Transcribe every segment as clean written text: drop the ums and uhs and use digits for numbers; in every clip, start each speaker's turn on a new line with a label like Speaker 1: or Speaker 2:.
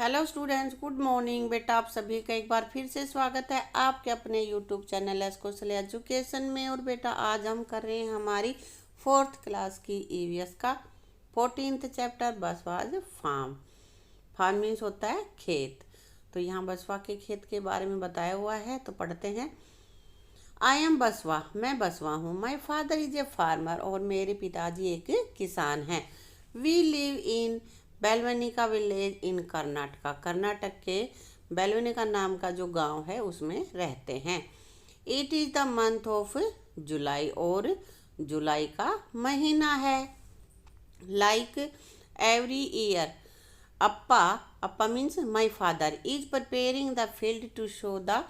Speaker 1: Hello students, good morning. बेटा, आप सभी का एक बार फिर से स्वागत है आपके अपने यूट्यूब चैनल कौशल एजुकेशन में। और बेटा, आज हम कर रहे हैं हमारी 4th क्लास की ईवीएस का 14th chapter Basava's farm. Farm means होता है खेत। तो यहाँ बसवा के खेत के बारे में बताया हुआ है, तो पढ़ते हैं। आई एम बसवा, मैं बसवा हूँ। My father is a farmer, और मेरे पिताजी एक किसान हैं। We live in Belavanika village in Karnataka, Karnataka के बेलवनिका नाम का जो गांव है उसमें रहते हैं। It is the month of July, और जुलाई का महीना है। Like every year, appa appa means my father is preparing the field to sow the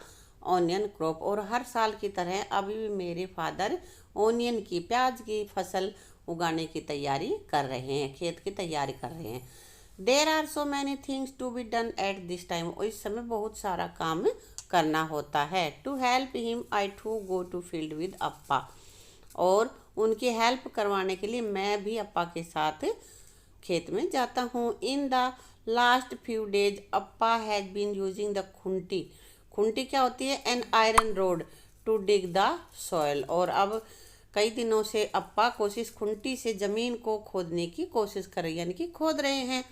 Speaker 1: onion crop, और हर साल की तरह अभी भी मेरे फादर ऑनियन की, प्याज की फसल उगाने की तैयारी कर रहे हैं, खेत की तैयारी कर रहे हैं। There are so many things to be done at this time, और इस समय बहुत सारा काम करना होता है। To help him I to go to field with appa, और उनकी हेल्प करवाने के लिए मैं भी अप्पा के साथ खेत में जाता हूँ। In the last few days appa has been using the khunti, खुंटी क्या होती है? An iron rod to dig the soil, और अब कई दिनों से अप्पा खुंटी से ज़मीन को खोदने की कोशिश कर रहे हैं, यानी कि खोद रहे हैं।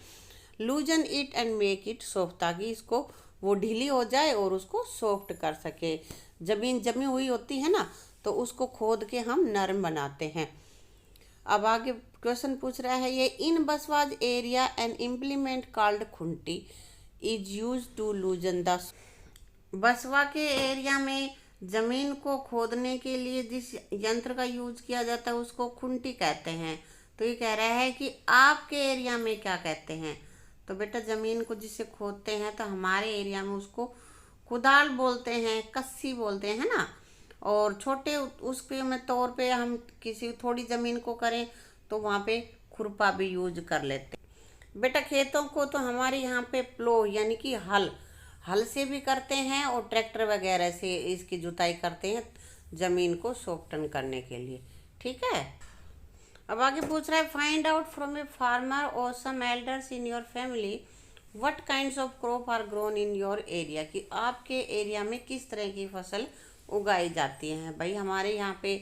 Speaker 1: लूजन it and make it soft, ताकि इसको वो ढीली हो जाए और उसको सॉफ्ट कर सके। ज़मीन जमी हुई होती है ना, तो उसको खोद के हम नरम बनाते हैं। अब आगे क्वेश्चन पूछ रहा है ये, in Basava's area an implement called khunti is use to loosen the, Basava के एरिया में जमीन को खोदने के लिए जिस यंत्र का यूज किया जाता है उसको खुंटी कहते हैं। तो ये कह रहा है कि आपके एरिया में क्या कहते हैं? तो बेटा, जमीन को जिससे खोदते हैं तो हमारे एरिया में उसको कुदाल बोलते हैं, कस्सी बोलते हैं ना। और छोटे उसके में तौर पे हम किसी थोड़ी ज़मीन को करें तो वहाँ पे खुरपा भी यूज कर लेते हैं। बेटा, खेतों को तो हमारे यहाँ पे प्लो यानी कि हल से भी करते हैं, और ट्रैक्टर वगैरह से इसकी जुताई करते हैं ज़मीन को सॉफ्टन करने के लिए। ठीक है। अब आगे पूछ रहा है, find out from a farmer or some elders in your family what kinds of crop are grown in your area, कि आपके एरिया में किस तरह की फसल उगाई जाती हैं। भाई, हमारे यहाँ पे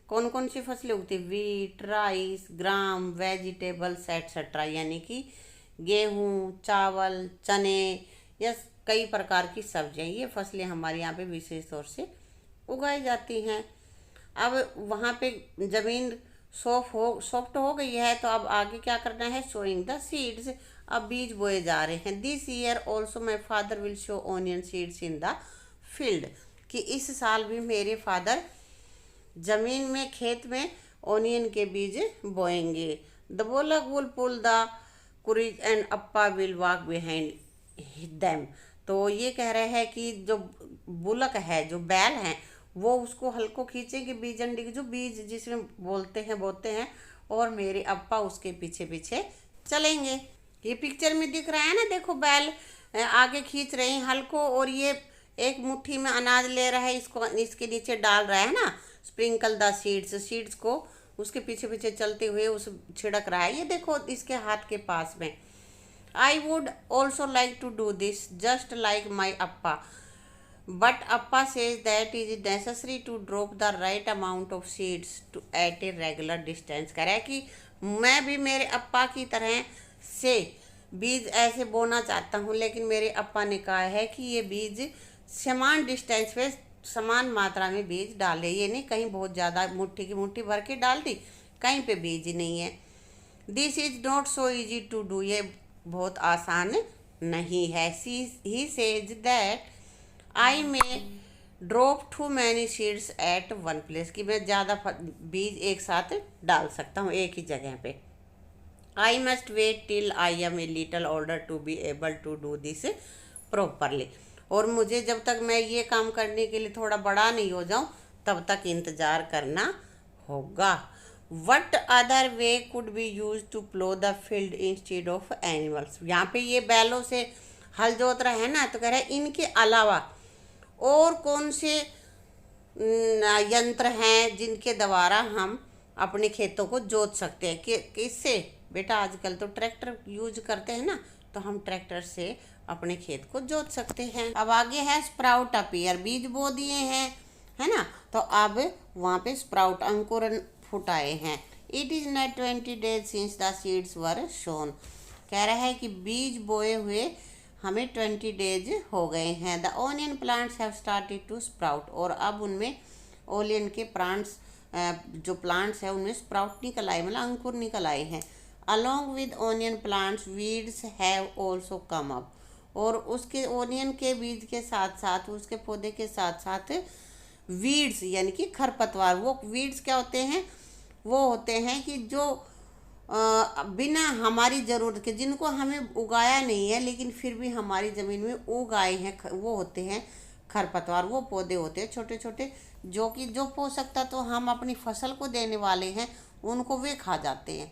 Speaker 1: कौन कौन सी फसलें उगती है? वीट, राइस, ग्राम, वेजिटेबल्स एटसेट्रा, यानी कि गेहूँ, चावल, चने या कई प्रकार की सब्जियाँ, ये फसलें हमारे यहाँ पे विशेष तौर से उगाई जाती हैं। अब वहाँ पे ज़मीन सॉफ्ट हो गई है, तो अब आगे क्या करना है? सोइंग द सीड्स, अब बीज बोए जा रहे हैं। This year also my father will show onion seeds in the field, कि इस साल भी मेरे फादर ज़मीन में, खेत में ऑनियन के बीज बोएंगे। The bullock will pull the kuris and Appa will walk behind them, तो ये कह रहे हैं कि जो बुलक है, जो बैल हैं, वो उसको हल को खींचेंगे, बीज अंडी के जो बीज जिसमें बोते हैं, और मेरे अप्पा उसके पीछे पीछे चलेंगे। ये पिक्चर में दिख रहा है ना, देखो बैल आगे खींच रहे हैं हल को, और ये एक मुट्ठी में अनाज ले रहा है, इसको इसके नीचे डाल रहा है ना। स्प्रिंकल द सीड्स को उसके पीछे पीछे चलते हुए उस छिड़क रहा है। ये देखो इसके हाथ के पास में। I would also like to do this just like my Appa, but Appa says that it is necessary to drop the right amount of seeds to at a regular distance। कह रहा है कि मैं भी मेरे अप्पा की तरह से बीज ऐसे बोना चाहता हूँ, लेकिन मेरे अप्पा ने कहा है कि ये बीज समान डिस्टेंस पे समान मात्रा में बीज डाले, ये नहीं कहीं बहुत ज़्यादा मुट्ठी की मुट्ठी भर के डाल दी, कहीं पे बीज नहीं है। This is not so easy to do, ये बहुत आसान नहीं है। He says that I may drop too many seeds at one place, कि मैं ज़्यादा बीज एक साथ डाल सकता हूँ एक ही जगह पे। I must wait till I am a little older to be able to do this properly, और मुझे जब तक मैं ये काम करने के लिए थोड़ा बड़ा नहीं हो जाऊँ तब तक इंतज़ार करना होगा। What other way could be use to plough the field instead of animals, यहाँ पे ये बैलों से हल जोत रहा है ना, तो कह रहा है इनके अलावा और कौन से यंत्र हैं जिनके द्वारा हम अपने खेतों को जोत सकते हैं। कि किससे? बेटा, आजकल तो ट्रैक्टर यूज करते हैं ना, तो हम ट्रैक्टर से अपने खेत को जोत सकते हैं। अब आगे है स्प्राउट अपीयर, बीज बो दिए हैं, है ना, तो अब वहाँ पे स्प्राउट अंकुरन फुटाए हैं। It is not 20 days since the seeds were shown, कह रहा है कि बीज बोए हुए हमें 20 days हो गए हैं। The onion plants have started to sprout, और अब उनमें ओनियन के प्लांट्स जो प्लांट्स है उनमें स्प्राउट निकल आए, मतलब अंकुर निकल आए हैं। Along with onion plants weeds have also come up, और उसके ओनियन के बीज के साथ साथ, उसके पौधे के साथ साथ वीड्स यानी कि खरपतवार। वो वीड्स क्या होते हैं? वो होते हैं कि जो बिना हमारी ज़रूरत के, जिनको हमें उगाया नहीं है लेकिन फिर भी हमारी ज़मीन में उग आए हैं, वो होते हैं खरपतवार। वो पौधे होते हैं छोटे छोटे, जो कि जो पोषक तत्व तो हम अपनी फसल को देने वाले हैं उनको वे खा जाते हैं।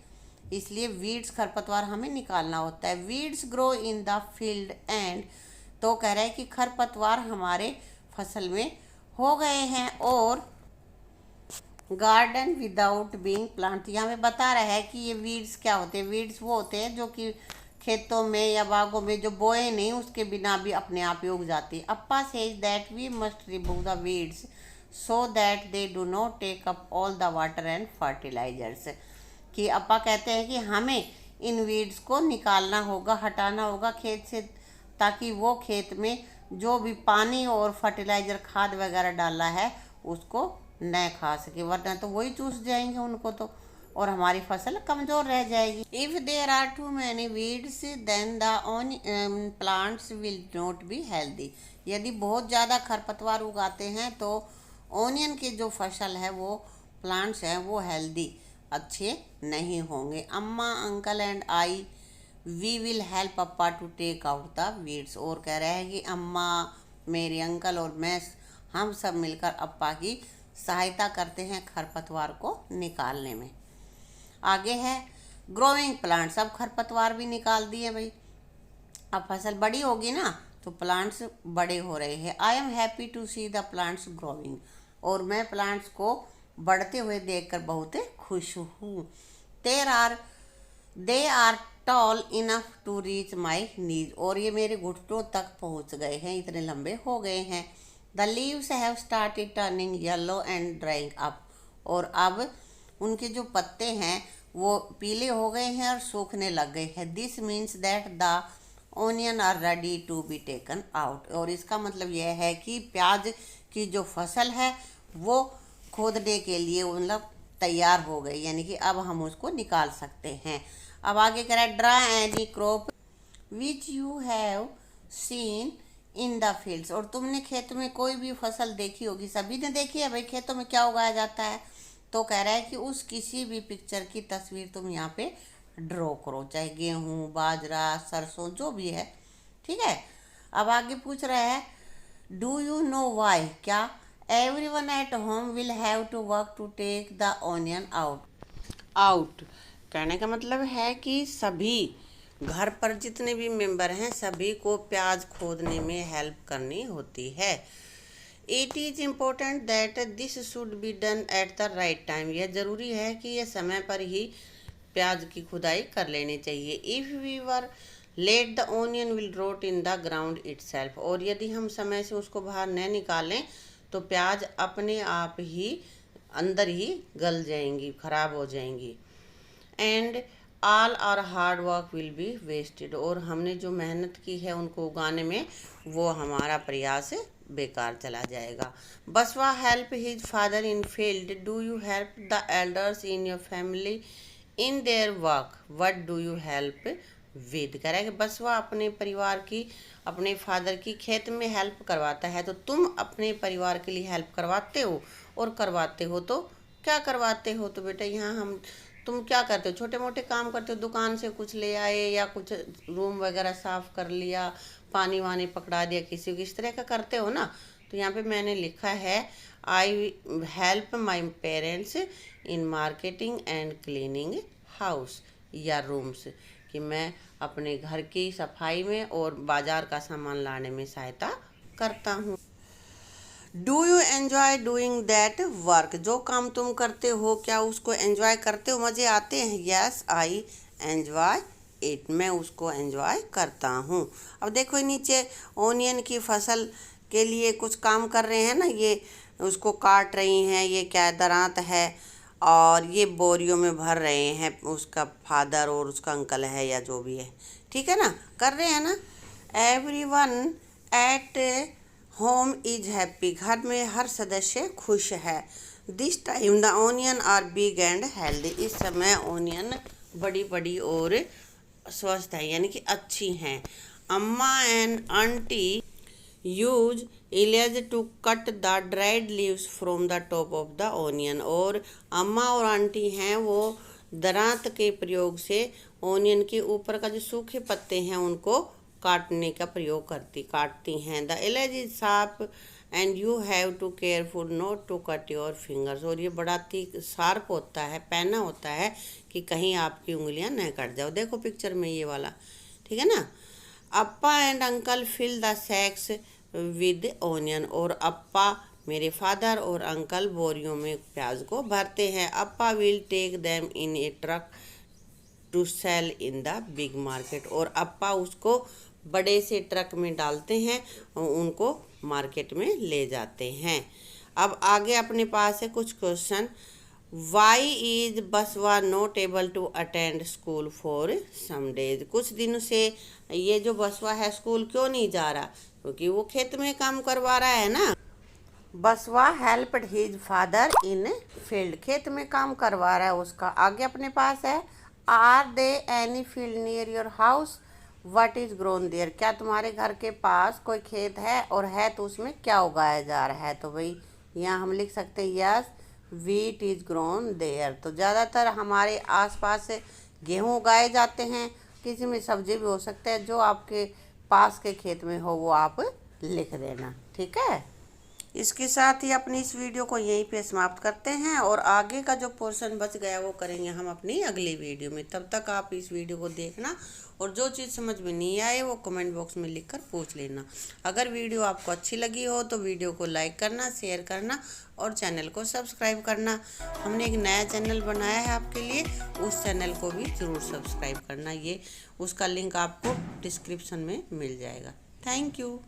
Speaker 1: इसलिए वीड्स खरपतवार हमें निकालना होता है। Weeds grow in the field and, तो कह रहा है कि खरपतवार हमारे फसल में हो गए हैं। और गार्डन विदाउट बीइंग प्लांट, यहाँ पे बता रहा है कि ये वीड्स क्या होते हैं। वीड्स वो होते हैं जो कि खेतों में या बागों में जो बोए नहीं उसके बिना भी अपने आप ही उग जाती है। Appa says that we must remove the weeds so that they do not take up all the water and fertilisers, कि अप्पा कहते हैं कि हमें इन वीड्स को निकालना होगा, हटाना होगा खेत से, ताकि वो खेत में जो भी पानी और फर्टिलाइज़र खाद वगैरह डाला है उसको न खा सके, वरना तो वही चूस जाएंगे उनको तो, और हमारी फसल कमज़ोर रह जाएगी। If there are too many weeds then the plants will not be healthy, यदि बहुत ज़्यादा खरपतवार उगाते हैं तो ओनियन की जो फसल है, वो प्लांट्स हैं, वो हेल्दी अच्छे नहीं होंगे। Amma, uncle and I we will help appa to take out the weeds, और कह रहे हैं कि अम्मा, मेरे अंकल और मैं, हम सब मिलकर अप्पा की सहायता करते हैं खरपतवार को निकालने में। आगे है ग्रोइंग प्लांट्स, अब खरपतवार भी निकाल दिए भाई, अब फसल बड़ी होगी ना तो प्लांट्स बड़े हो रहे हैं। I am happy to see the plants growing, और मैं प्लांट्स को बढ़ते हुए देखकर बहुत खुश हूँ। They are tall enough to reach my knees, और ये मेरे घुटनों तक पहुँच गए हैं, इतने लंबे हो गए हैं। The leaves have started turning yellow and drawing up, और अब उनके जो पत्ते हैं वो पीले हो गए हैं और सूखने लग गए हैं। This means that the onion are ready to be taken out, और इसका मतलब यह है कि प्याज की जो फसल है वो खोदने के लिए मतलब तैयार हो गई, यानी कि अब हम उसको निकाल सकते हैं। अब आगे कह रहा है draw any crop which you have seen in the fields, और तुमने खेत में कोई भी फसल देखी होगी, सभी ने देखी है भाई खेतों में क्या उगाया जाता है, तो कह रहा है कि उस किसी भी पिक्चर की तस्वीर तुम यहाँ पे ड्रॉ करो, चाहे गेहूँ, बाजरा, सरसों, जो भी है, ठीक है। अब आगे पूछ रहा है डू यू नो वाई, क्या everyone at home will have to work to take the onion out, कहने का मतलब है कि सभी घर पर जितने भी मेंबर हैं सभी को प्याज खोदने में हेल्प करनी होती है। It is important that this should be done at the right time, यह ज़रूरी है कि यह समय पर ही प्याज की खुदाई कर लेनी चाहिए। If we were late the onion will rot in the ground itself, और यदि हम समय से उसको बाहर न निकालें तो प्याज अपने आप ही अंदर ही गल जाएंगी, खराब हो जाएंगी। And all our hard work will be wasted, और हमने जो मेहनत की है उनको उगाने में वो हमारा प्रयास बेकार चला जाएगा। बसवा help his father in field, do you help the elders in your family in their work, what do you help with, कह रहा है कि बसवा अपने परिवार की, अपने फादर की खेत में हेल्प करवाता है, तो तुम अपने परिवार के लिए हेल्प करवाते हो, और करवाते हो तो क्या करवाते हो, तो बेटा यहाँ तुम क्या करते हो, छोटे मोटे काम करते हो, दुकान से कुछ ले आए या कुछ रूम वगैरह साफ़ कर लिया, पानी वानी पकड़ा दिया किसी को, इस तरह का करते हो ना। तो यहाँ पे मैंने लिखा है I help my parents in marketing and cleaning house या रूम्स, कि मैं अपने घर की सफाई में और बाज़ार का सामान लाने में सहायता करता हूँ। Do you enjoy doing that work, जो काम तुम करते हो क्या उसको एन्जॉय करते हो, मज़े आते हैं। यस आई एन्जॉय इट, मैं उसको एंजॉय करता हूँ। अब देखो नीचे ओनियन की फसल के लिए कुछ काम कर रहे हैं ना, ये उसको काट रही हैं, ये क्या दरांत है, और ये बोरियों में भर रहे हैं, उसका फादर और उसका अंकल है या जो भी है, ठीक है ना, कर रहे हैं ना। Everyone at home is happy, घर में हर सदस्य खुश है। This time the onion are big and healthy, इस समय ओनियन बड़ी बड़ी और स्वस्थ है, यानी कि अच्छी हैं। Amma and aunty use ilege to cut the dried leaves from the top of the onion, और अम्मा और आंटी हैं वो दरांत के प्रयोग से ओनियन के ऊपर का जो सूखे पत्ते हैं उनको काटने का प्रयोग काटती हैं। The ilege is sharp and you have to careful not to cut your fingers, और ये बड़ा शार्प होता है, पैना होता है कि कहीं आपकी उंगलियां न कट जाओ। देखो पिक्चर में ये वाला, ठीक है ना। Appa and uncle fill the sacks with onion, और अप्पा मेरे फादर और अंकल बोरियों में प्याज को भरते हैं। Appa will take them in a truck to sell in the big market, और अप्पा उसको बड़े से ट्रक में डालते हैं और उनको मार्केट में ले जाते हैं। अब आगे अपने पास है कुछ question. Why is Basava not able to attend school for some days, कुछ दिनों से ये जो बसवा है स्कूल क्यों नहीं जा रहा, क्योंकि वो खेत में काम करवा रहा है ना। बसवा helped his father in field, खेत में काम करवा रहा है उसका। आगे अपने पास है are there any field near your house, what is grown there, क्या तुम्हारे घर के पास कोई खेत है, और है तो उसमें क्या उगाया जा रहा है। तो भाई यहाँ हम लिख सकते हैं yes wheat is grown there, तो ज़्यादातर हमारे आसपास गेहूँ उगाए जाते हैं, किसी में सब्जी भी हो सकता है, जो आपके पास के खेत में हो वो आप लिख देना, ठीक है। इसके साथ ही अपनी इस वीडियो को यहीं पे समाप्त करते हैं, और आगे का जो पोर्शन बच गया वो करेंगे हम अपनी अगली वीडियो में। तब तक आप इस वीडियो को देखना, और जो चीज़ समझ में नहीं आए वो कमेंट बॉक्स में लिखकर पूछ लेना। अगर वीडियो आपको अच्छी लगी हो तो वीडियो को लाइक करना, शेयर करना और चैनल को सब्सक्राइब करना। हमने एक नया चैनल बनाया है आपके लिए, उस चैनल को भी ज़रूर सब्सक्राइब करना। ये उसका लिंक आपको डिस्क्रिप्शन में मिल जाएगा। Thank you.